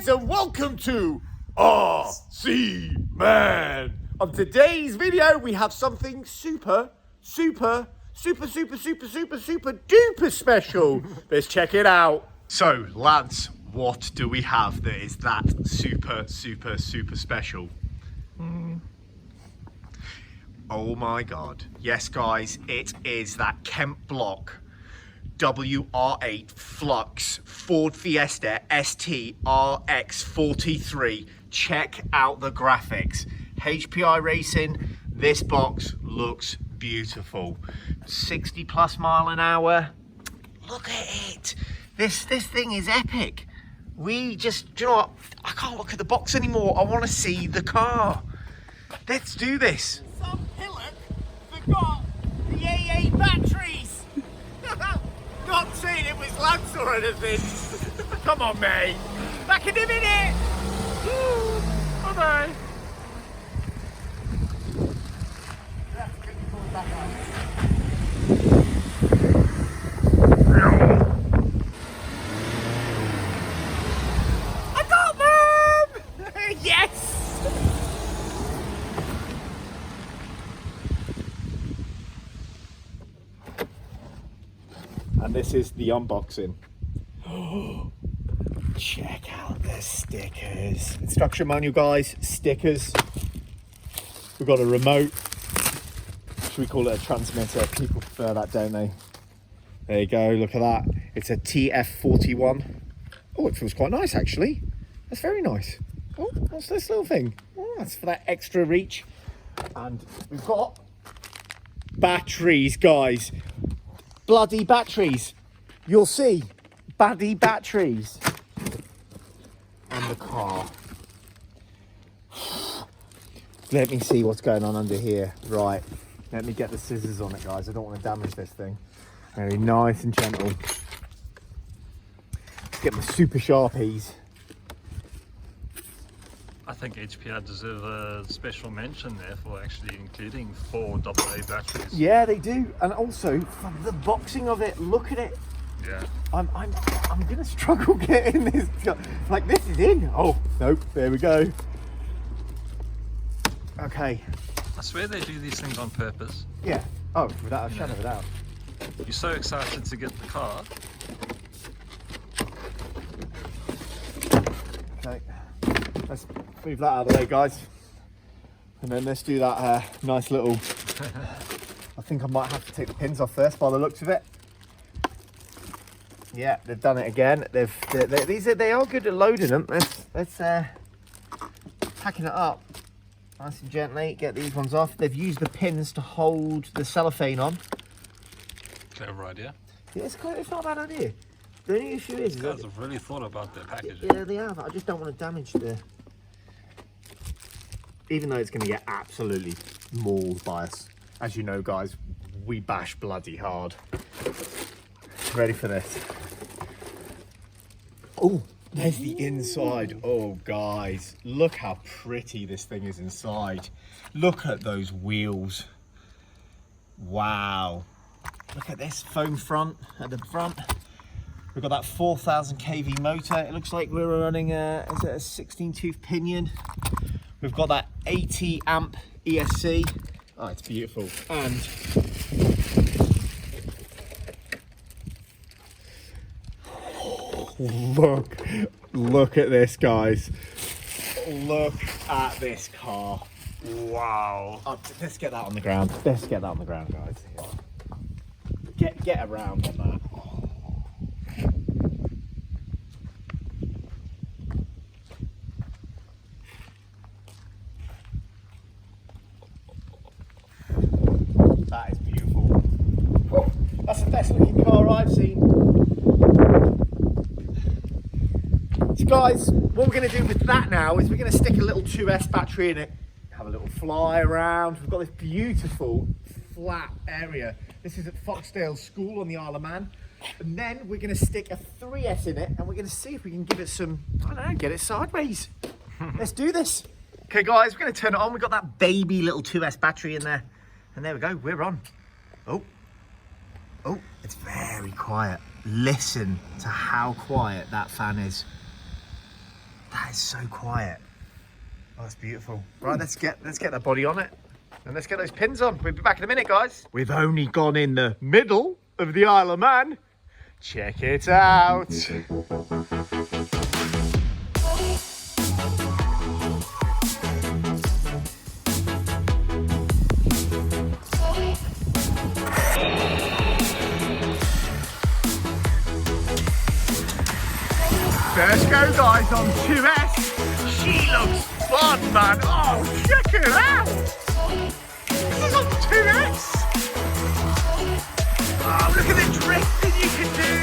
and welcome to RC Man. On today's video, we have something super duper special. Let's check it out. So, Lance, what do we have that is that super special? Oh my God. Yes, guys, it is that Kemp Block WR8 Flux Ford Fiesta ST RX43. Check out the graphics. HPI Racing, this box looks beautiful. 60 plus mile an hour. Look at it. This thing is epic. Do you know what? I can't look at the box anymore. I want to see the car. Let's do this. Some pillock forgot the AA batteries. Not saying it was Lance or anything. Come on, mate. Back in a minute. Bye-bye. I got them! Yes! And this is the unboxing. Check out the stickers. Instruction manual, guys. Stickers. We've got a remote. Should we call it a transmitter? People prefer that, don't they? There you go. Look at that. It's a TF41. Oh, it feels quite nice, actually. That's very nice. Oh, what's this little thing? Oh, that's for that extra reach. And we've got batteries, guys. Bloody batteries. You'll see. Bloody batteries. And the car. Let me see what's going on under here. Right. Let me get the scissors on it, guys. I don't want to damage this thing. Very nice and gentle. Let's get my super sharpies. I think HPI deserve a special mention there for actually including 4 AA batteries. Yeah, they do. And also, for the boxing of it, look at it. Yeah. I'm gonna struggle getting this. Like, this is in. Oh, nope. There we go. Okay. I swear they do these things on purpose. Yeah. Oh, without a shadow of a doubt. You're so excited to get the car. Okay. Let's move that out of the way, guys. And then let's do that nice little... I think I might have to take the pins off first by the looks of it. Yeah, they've done it again. They are good at loading them. Let's packing it up nice and gently. Get these ones off. They've used the pins to hold the cellophane on. Clever idea. Yeah, it's not a bad idea. The only issue is These guys have really thought about their packaging. Yeah, they have. I just don't want to damage the... Even though it's going to get absolutely mauled by us. As you know, guys, we bash bloody hard. Ready for this? Oh, there's the inside. Oh, guys, look how pretty this thing is inside. Look at those wheels. Wow. Look at this foam front at the front. We've got that 4,000 kV motor. It looks like we're running a 16 tooth pinion. We've got that 80 amp ESC. Oh, it's beautiful. And look at this, guys. Look at this car. Wow. Let's get that on the ground. Let's get that on the ground, guys. Get around on that. That is beautiful. Oh, that's the best looking car I've seen. So guys, what we're going to do with that now is we're going to stick a little 2S battery in it, have a little fly around. We've got this beautiful flat area. This is at Foxdale School on the Isle of Man. And then we're going to stick a 3S in it and we're going to see if we can give it some, I don't know, get it sideways. Let's do this. Okay guys, we're going to turn it on. We've got that baby little 2S battery in there. And there we go, we're on. Oh, it's very quiet. Listen to how quiet that fan is. That That is so quiet. Oh, that's beautiful. Right, let's get that body on it. And let's get those pins on. We'll be back in a minute, guys. We've only gone in the middle of the Isle of Man. Check it out. First go, guys, on 2S. She looks fun, man. Oh, check it out. This is on 2S. Oh, look at the drifting you can do.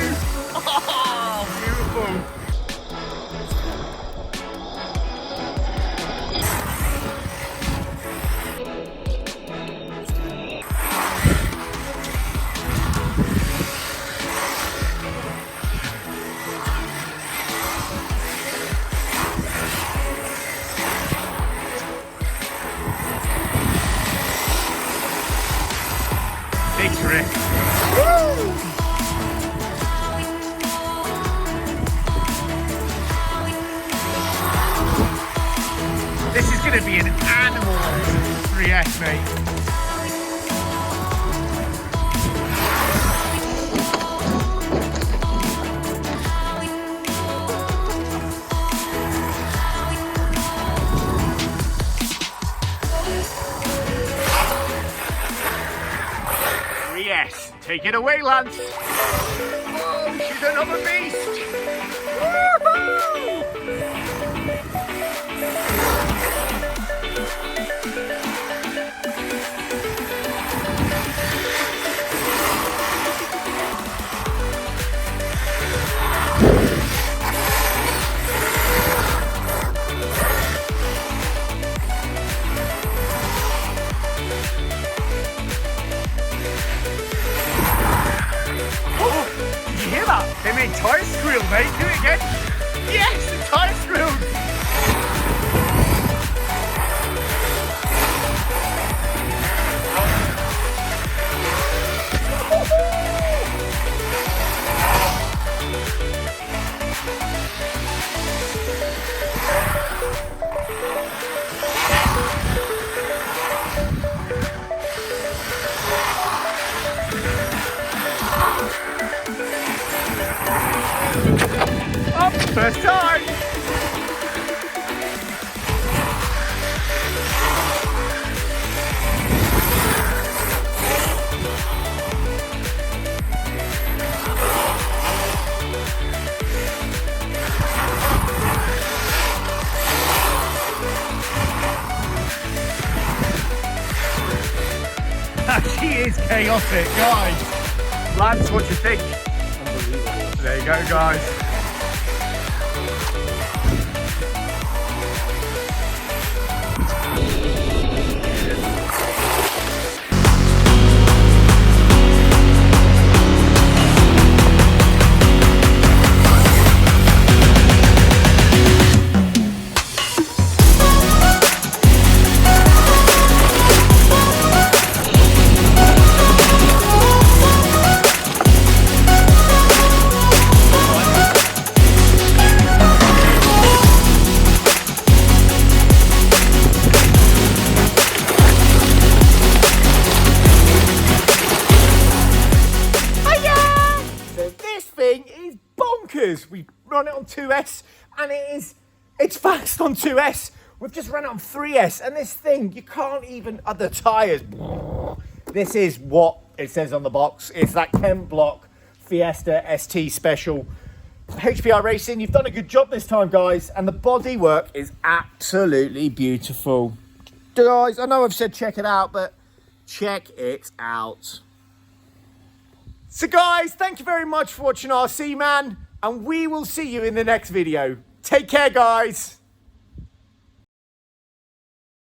Oh, beautiful. Big drift. Woo! This is going to be an animal 3S, mate. Yes, take it away, Lance. Oh, she's another beast. Woohoo! They made tire squeal, mate. Do it again. Yes, the tire squealed. First time! She is chaotic, guys. Lance, what do you think? Unbelievable. There you go, guys. Is bonkers. We run it on 2S and it's fast on 2S. We've just run it on 3S and this thing, you can't even, the tyres. This is what it says on the box. It's that Chem Block Fiesta ST Special. HPI Racing, you've done a good job this time, guys, and the body work is absolutely beautiful. Guys, I know I've said check it out, but check it out. So guys, thank you very much for watching RC Man, and we will see you in the next video. Take care, guys.